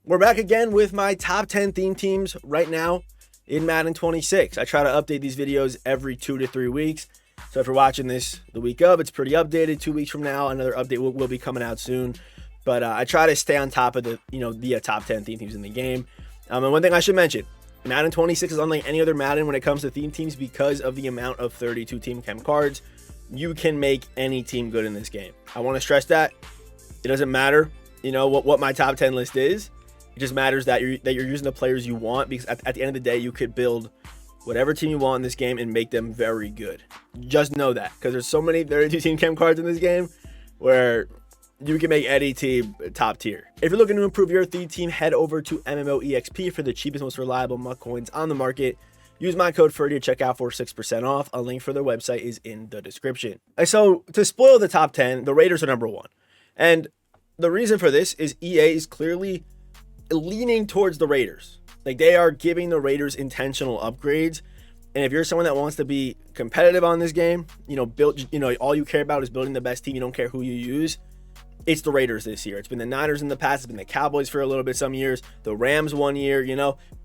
We're back again with my top 10 theme teams right now in Madden 26. I try to update these videos every 2 to 3 weeks. So if you're watching this the week of, it's pretty updated. 2 weeks from now, another update will be coming out soon. But I try to stay on top of the top 10 theme teams in the game. And one thing I should mention, Madden 26 is unlike any other Madden when it comes to theme teams because of the amount of 32 team chem cards. You can make any team good in this game. I want to stress that. It doesn't matter, what my top 10 list is. It just matters that you're using the players you want, because at the end of the day, you could build whatever team you want in this game and make them very good. Just know that, because there's so many 32 team chem cards in this game where you can make any team top tier. If you're looking to improve your theme team, head over to MMOEXP for the cheapest, most reliable MUT coins on the market. Use my code FERDY to check out for 6% off. A link for their website is in the description. So to spoil the top 10, the Raiders are number 1. And the reason for this is EA is clearly leaning towards the Raiders. Like, they are giving the Raiders intentional upgrades. And if you're someone that wants to be competitive on this game, all you care about is building the best team. You don't care who you use. It's the Raiders this year. It's been the Niners in the past. It's been the Cowboys for a little bit some years. The Rams one year,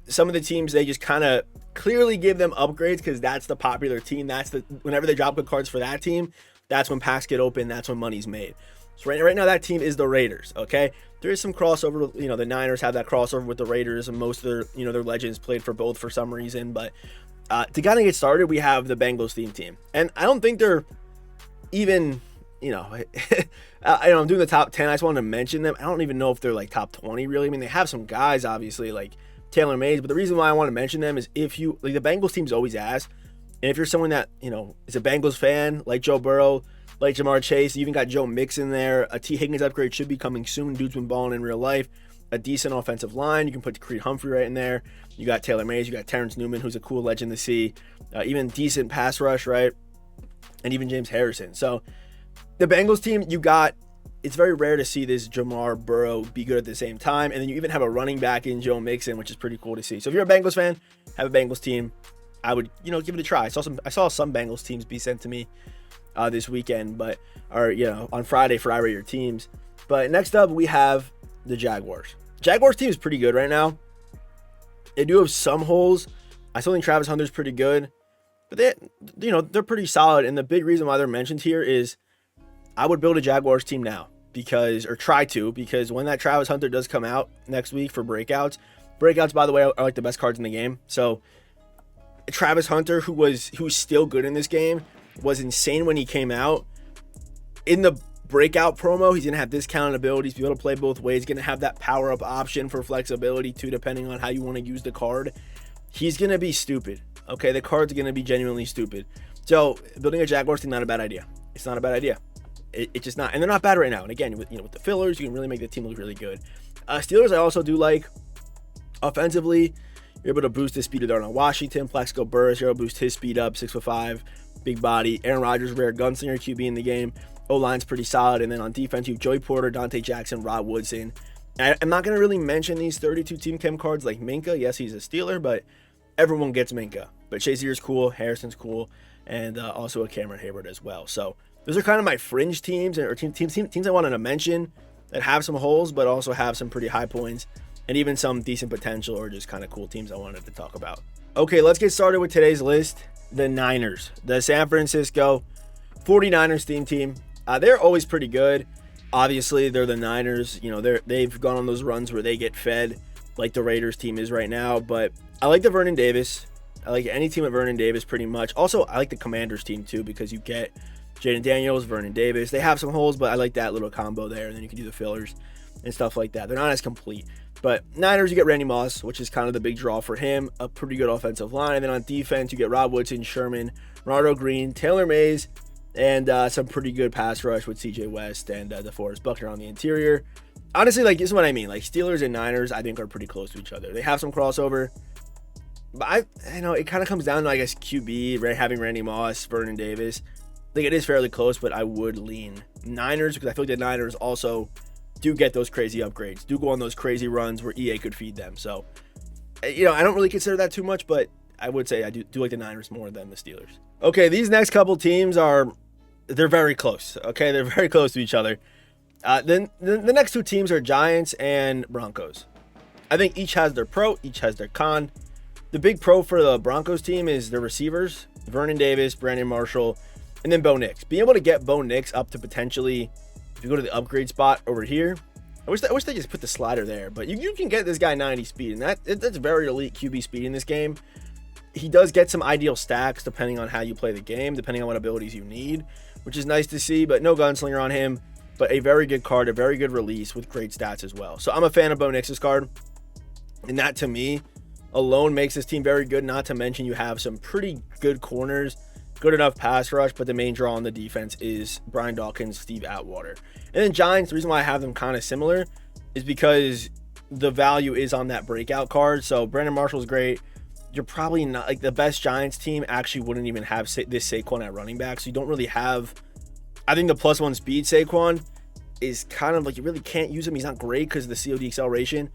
Some of the teams, they just kind of clearly give them upgrades because that's the popular team. Whenever they drop good cards for that team, that's when packs get open. That's when money's made. So right now, that team is the Raiders, okay? There is some crossover. The Niners have that crossover with the Raiders, and most of their legends played for both for some reason. But to kind of get started, we have the Bengals theme team. And I don't think they're even... I'm doing the top 10. I just wanted to mention them. I don't even know if they're like top 20 really. I mean, they have some guys obviously like Taylor Mays, but the reason why I want to mention them is if you like, the Bengals team's always asked, and if you're someone that is a Bengals fan like Joe Burrow, like Jamar Chase, you even got Joe Mixon there. A T Higgins upgrade should be coming soon. Dude's been balling in real life. A decent offensive line. You can put Creed Humphrey right in there. You got Taylor Mays. You got Terrence Newman, who's a cool legend to see. Even decent pass rush, right? And even James Harrison. So the Bengals team, it's very rare to see this Jamar Burrow be good at the same time. And then you even have a running back in Joe Mixon, which is pretty cool to see. So if you're a Bengals fan, have a Bengals team, I would, give it a try. I saw some Bengals teams be sent to me this weekend, on Friday for I Rate Your Teams. But next up, we have the Jaguars. Jaguars team is pretty good right now. They do have some holes. I still think Travis Hunter's pretty good. But they're pretty solid. And the big reason why they're mentioned here is I would build a Jaguars team now because when that Travis Hunter does come out next week for breakouts, by the way, are like the best cards in the game. So Travis Hunter, who's still good in this game, was insane when he came out. In the breakout promo, he's going to have discounted abilities, be able to play both ways. He's going to have that power-up option for flexibility too, depending on how you want to use the card. He's going to be stupid. Okay, the card's going to be genuinely stupid. So building a Jaguars team, not a bad idea. It's not a bad idea. It's just not, and they're not bad right now. And again, with the fillers, you can really make the team look really good. Steelers, I also do like. Offensively, you're able to boost the speed of Darnell Washington, Plaxico Burress. You're able to boost his speed up, 6'5", big body. Aaron Rodgers, rare gunslinger QB in the game. O-line's pretty solid. And then on defense, you have Joey Porter, Dante Jackson, Rod Woodson. I'm not going to really mention these 32 team chem cards like Minka. Yes, he's a Steeler, but everyone gets Minka. But Shazier's cool, Harrison's cool, and also a Cameron Hayward as well. So those are kind of my fringe teams or teams I wanted to mention that have some holes, but also have some pretty high points and even some decent potential or just kind of cool teams I wanted to talk about. Okay, let's get started with today's list. The Niners, the San Francisco 49ers theme team. They're always pretty good. Obviously, they're the Niners. They've gone on those runs where they get fed like the Raiders team is right now. But I like the Vernon Davis. I like any team with Vernon Davis pretty much. Also, I like the Commanders team too because you get Jaden Daniels, Vernon Davis. They have some holes, but I like that little combo there. And then you can do the fillers and stuff like that. They're not as complete. But Niners, you get Randy Moss, which is kind of the big draw for him. A pretty good offensive line. And then on defense, you get Rod Woodson, Sherman, Ronaldo Green, Taylor Mays, and some pretty good pass rush with CJ West and DeForest Buckner on the interior. Honestly, this is what I mean. Steelers and Niners, I think, are pretty close to each other. They have some crossover. But it kind of comes down to, I guess, QB, having Randy Moss, Vernon Davis. It is fairly close, but I would lean Niners because I feel like the Niners also do get those crazy upgrades, do go on those crazy runs where EA could feed them. So, I don't really consider that too much, but I would say I do like the Niners more than the Steelers. Okay, these next couple teams they're very close. Okay, they're very close to each other. Then the next two teams are Giants and Broncos. I think each has their pro, each has their con. The big pro for the Broncos team is the receivers, Vernon Davis, Brandon Marshall, and then Bo Nix. Being able to get Bo Nix up to potentially, if you go to the upgrade spot over here, I wish they just put the slider there, but you can get this guy 90 speed, and that's very elite QB speed in this game. He does get some ideal stacks depending on how you play the game, depending on what abilities you need, which is nice to see, but no gunslinger on him, but a very good card, a very good release with great stats as well. So I'm a fan of Bo Nix's card, and that to me alone makes this team very good, not to mention you have some pretty good corners, good enough pass rush, but the main draw on the defense is Brian Dawkins, Steve Atwater. And then Giants, the reason why I have them kind of similar is because the value is on that breakout card. So Brandon Marshall's great. You're probably not, like, the best Giants team actually wouldn't even have this Saquon at running back. So you don't really have, I think the +1 speed Saquon is kind of like, you really can't use him. He's not great because of the COD acceleration.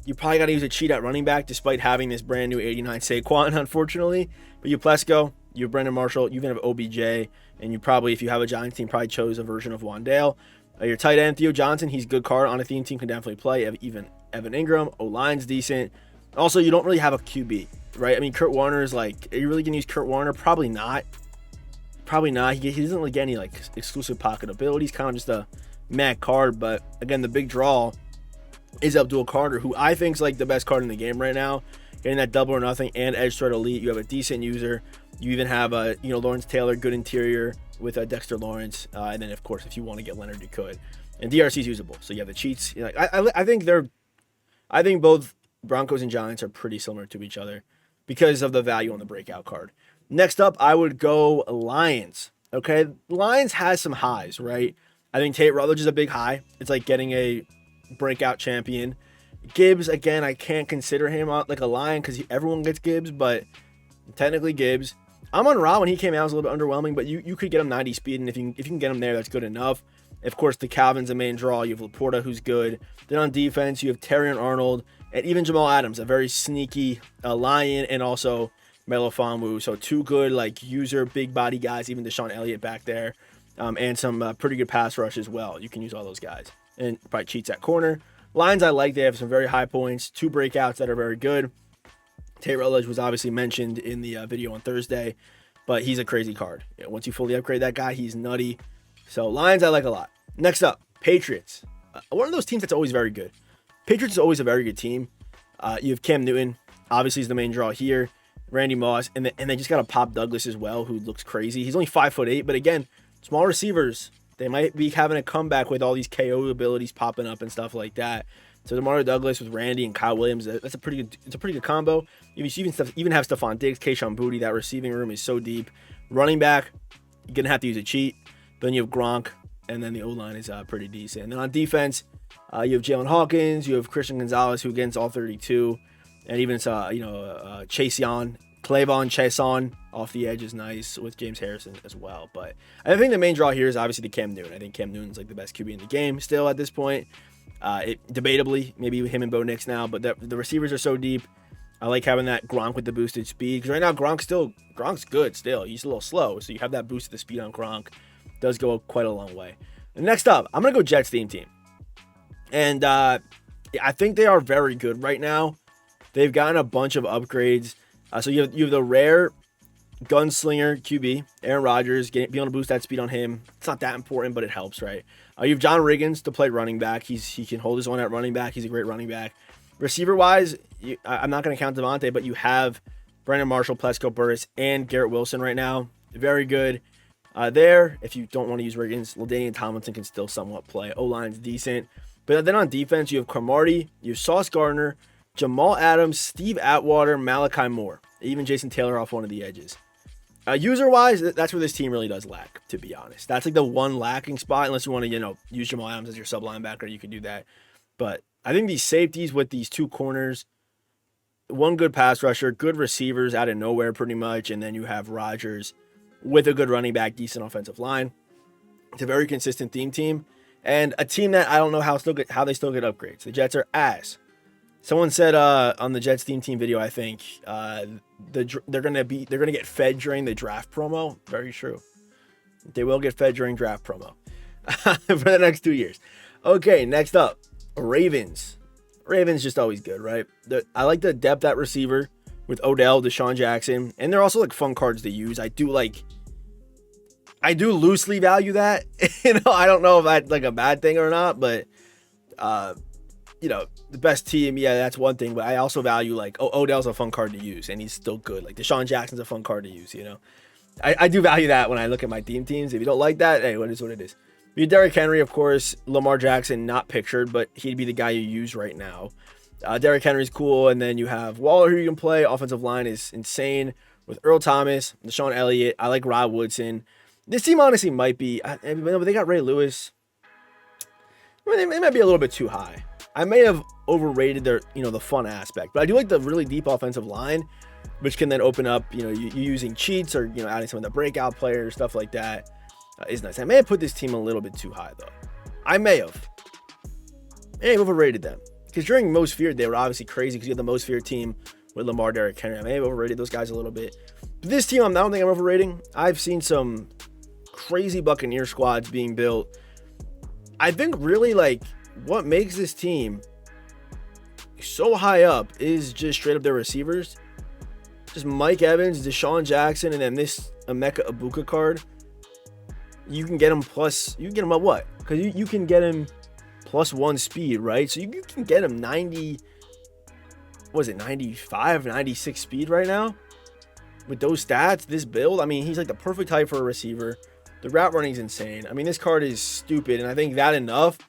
You probably got to use a cheat at running back despite having this brand new 89 Saquon, unfortunately. But you Plesko, you have Brandon Marshall, you even have OBJ, and you probably, if you have a Giants team, probably chose a version of Wandale. Your tight end, Theo Johnson, he's a good card on a theme team, can definitely play. Even Evan Ingram, O-line's decent. Also, you don't really have a QB, right? I mean, Kurt Warner is like, are you really going to use Kurt Warner? Probably not. Probably not. He doesn't really get any like exclusive pocket ability. He's kind of just a mad card. But again, the big draw is Abdul Carter, who I think is like the best card in the game right now. Getting that double or nothing and edge threat elite. You have a decent user. You even have Lawrence Taylor, good interior with Dexter Lawrence. And then of course, if you want to get Leonard, you could. And DRC is usable. So you have the cheats. I think both Broncos and Giants are pretty similar to each other because of the value on the breakout card. Next up, I would go Lions. Okay, Lions has some highs, right? I think Tate Rutledge is a big high. It's like getting a breakout champion. Gibbs, again, I can't consider him like a Lion because everyone gets Gibbs, but technically Gibbs. Amon-Ra, when he came out, was a little bit underwhelming, but you could get him 90 speed, and if you can get him there, that's good enough. Of course, the Calvin's the main draw. You have Laporta, who's good. Then on defense, you have Terry and Arnold, and even Jamal Adams, a very sneaky Lion, and also Melo Famu. So two good like user, big body guys, even Deshaun Elliott back there, and some pretty good pass rush as well. You can use all those guys. And probably cheats at corner. Lions I like. They have some very high points, two breakouts that are very good. Tate Rutledge was obviously mentioned in the video on Thursday, but he's a crazy card. Once you fully upgrade that guy, he's nutty. So Lions I like a lot. Next up, Patriots. One of those teams that's always very good. Patriots is always a very good team. You have Cam Newton, obviously is the main draw here. Randy Moss, and they just got a Pop Douglas as well, who looks crazy. He's only 5'8", but again, small receivers. They might be having a comeback with all these KO abilities popping up and stuff like that. So DeMario Douglas with Randy and Kyle Williams, that's a pretty good. It's a pretty good combo. You even have Stephon Diggs, Kayshon Boutte. That receiving room is so deep. Running back, you're gonna have to use a cheat. Then you have Gronk, and then the O-line is pretty decent. And then on defense, you have Jalen Hawkins, you have Christian Gonzalez, who against all 32, and even Clayvon Chason off the edge is nice with James Harrison as well. But I think the main draw here is obviously the Cam Newton. I think Cam Newton's like the best QB in the game still at this point. Debatably, maybe him and Bo Nix now, but the receivers are so deep. I like having that Gronk with the boosted speed, because right now Gronk's good still. He's a little slow, so you have that boost of the speed on Gronk. Does go quite a long way. And next up, I'm gonna go Jets theme team, and I think they are very good right now. They've gotten a bunch of upgrades. So you have the rare gunslinger QB, Aaron Rodgers, being able to boost that speed on him. It's not that important, but it helps, right? You have John Riggins to play running back. He can hold his own at running back. He's a great running back. Receiver-wise, I'm not going to count Devontae, but you have Brandon Marshall, Plesko Burris, and Garrett Wilson right now. Very good. There, if you don't want to use Riggins, LaDainian Tomlinson can still somewhat play. O-line's decent. But then on defense, you have Cromartie, you have Sauce Gardner, Jamal Adams, Steve Atwater, Malachi Moore, even Jason Taylor off one of the edges. User-wise, that's where this team really does lack, to be honest. That's like the one lacking spot, unless you want to, use Jamal Adams as your sub-linebacker, you could do that. But I think these safeties with these two corners, one good pass rusher, good receivers out of nowhere pretty much, and then you have Rodgers with a good running back, decent offensive line. It's a very consistent theme team, and a team that I don't know how they still get upgrades. The Jets are ass. Someone said on the Jets theme team video, I think they're gonna get fed during the draft promo. Very true. They will get fed during draft promo for the next 2 years. Okay, next up, Ravens. Ravens just always good, right? I like the depth at receiver with Odell, Deshaun Jackson, and they're also like fun cards to use. I do loosely value that. I don't know if that's like a bad thing or not, but the best team, yeah, that's one thing. But I also value like Odell's a fun card to use, and he's still good. Like Deshaun Jackson's a fun card to use. I do value that when I look at my teams. If you don't like that, hey, what is what it is. You Derrick Henry, of course. Lamar Jackson, not pictured, but he'd be the guy you use right now. Derrick Henry's cool, and then you have Waller, who you can play. Offensive line is insane with Earl Thomas, Deshaun Elliott. I like Rod Woodson. This team honestly might be, but they got Ray Lewis. They might be a little bit too high. I may have overrated their, the fun aspect, but I do like the really deep offensive line, which can then open up, you using cheats or, adding some of the breakout players, stuff like that is nice. I may have put this team a little bit too high, though. I may have overrated them because during Most Feared, they were obviously crazy because you have the Most Feared team with Lamar, Derrick Henry. I may have overrated those guys a little bit. But this team, I don't think I'm overrating. I've seen some crazy Buccaneer squads being built. I think really like what makes this team so high up is just straight up their receivers. Just Mike Evans, Deshaun Jackson, and then this Emeka Ibuka card. You can get him at what? Because you can get him +1 speed, right? So you can get him 95, 96 speed right now? With those stats, this build, I mean, he's like the perfect height for a receiver. The route running is insane. I mean, this card is stupid, and I think that enough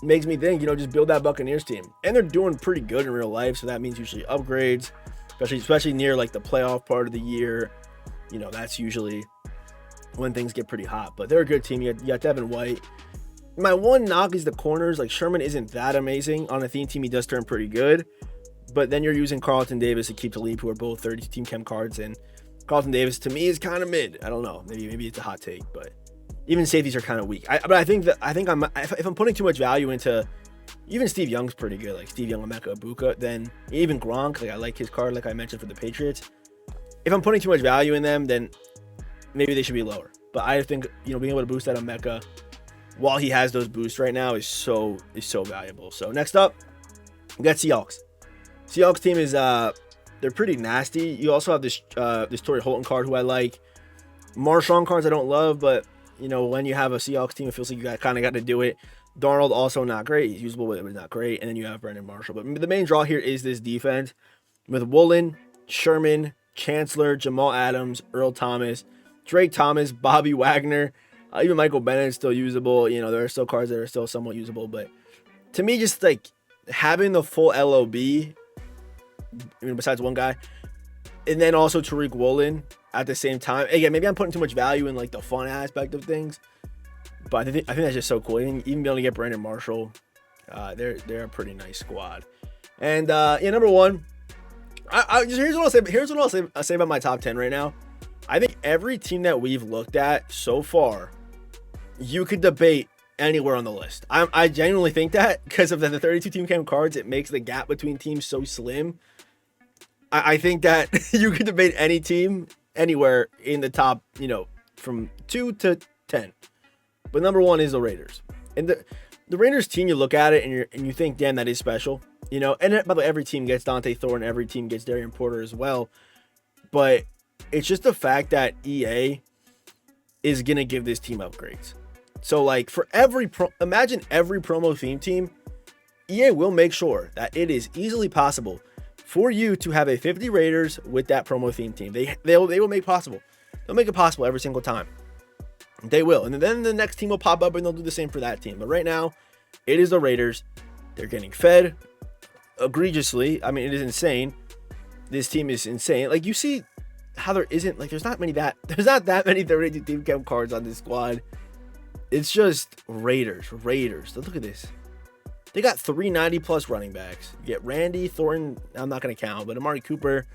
makes me think, just build that Buccaneers team. And they're doing pretty good in real life, so that means usually upgrades, especially near like the playoff part of the year. That's usually when things get pretty hot. But they're a good team. You got Devin White. My one knock is the corners. Like Sherman isn't that amazing. On a theme team, he does turn pretty good. But then you're using Carlton Davis and Keep Talib, who are both 30 team chem cards, and Carlton Davis to me is kind of mid. I don't know. Maybe it's a hot take, but even safeties are kind of weak. But I think if I'm putting too much value into even Steve Young's pretty good, like Steve Young, Emeka Ibuka, then even Gronk, like I like his card, like I mentioned for the Patriots. If I'm putting too much value in them, then maybe they should be lower. But I think being able to boost that Emeka while he has those boosts right now is so valuable. So next up, we got Seahawks. Seahawks team is they're pretty nasty. You also have this Torrey Holton card who I like. Marshawn cards I don't love, but when you have a Seahawks team, it feels like you kind of got to do it. Darnold also not great. He's usable, but not great. And then you have Brandon Marshall. But the main draw here is this defense with Woolen, Sherman, Chancellor, Jamal Adams, Earl Thomas, Drake Thomas, Bobby Wagner, even Michael Bennett is still usable. There are still cards that are still somewhat usable. But to me, just like having the full LOB, besides one guy, and then also Tariq Woolen at the same time. Again, maybe I'm putting too much value in like the fun aspect of things, but I think that's just so cool. Even being able to get Brandon Marshall, they're a pretty nice squad. And number one, here's what I'll say about my top 10 right now. I think every team that we've looked at so far, you could debate anywhere on the list. I genuinely think that because of the 32 team cam cards, it makes the gap between teams so slim. I think that you could debate any team anywhere in the top, from 2 to 10. But number one is the Raiders. And the Raiders team, you look at it and you think, damn, that is special. And by the way, every team gets Dante Thorne, every team gets Darian Porter as well. But it's just the fact that EA is going to give this team upgrades. So like for imagine every promo theme team, EA will make sure that it is easily possible for you to have a 50 Raiders with that promo theme team. They will make possible. They'll make it possible every single time. They will. And then the next team will pop up and they'll do the same for that team. But right now, it is the Raiders. They're getting fed egregiously. I mean, it is insane. This team is insane. Like you see how there's not that many 32 team cam cards on this squad. It's just Raiders. Look at this. They got 390 plus running backs. You get Randy Thornton. I'm not going to count, but Amari Cooper.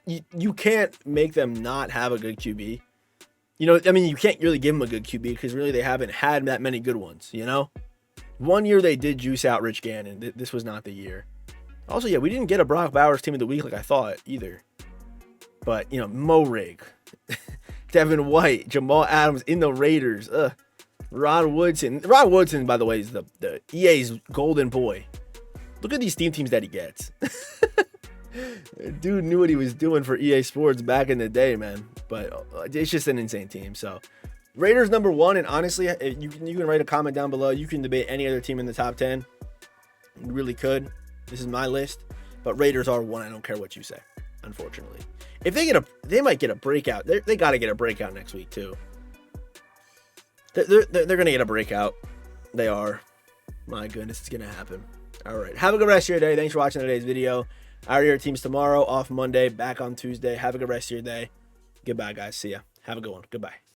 You can't make them not have a good QB. You can't really give them a good QB because really they haven't had that many good ones, 1 year they did juice out Rich Gannon. This was not the year. Also, yeah, we didn't get a Brock Bowers team of the week like I thought either. But, Mo Rig, Devin White, Jamal Adams in the Raiders. Rod Woodson. Rod Woodson, by the way, is the EA's golden boy. Look at these teams that he gets. Dude knew what he was doing for EA Sports back in the day, man. But it's just an insane team. So Raiders number 1, and honestly, you can write a comment down below. You can debate any other team in the top 10. You really could. This is my list, but Raiders are 1. I don't care what you say. Unfortunately, if they might get a breakout. They got to get a breakout next week too. They're gonna get a breakout. They are. My goodness, it's gonna happen. All right. Have a good rest of your day. Thanks for watching today's video. Out of your teams tomorrow, off Monday, back on Tuesday. Have a good rest of your day. Goodbye, guys. See ya. Have a good one. Goodbye.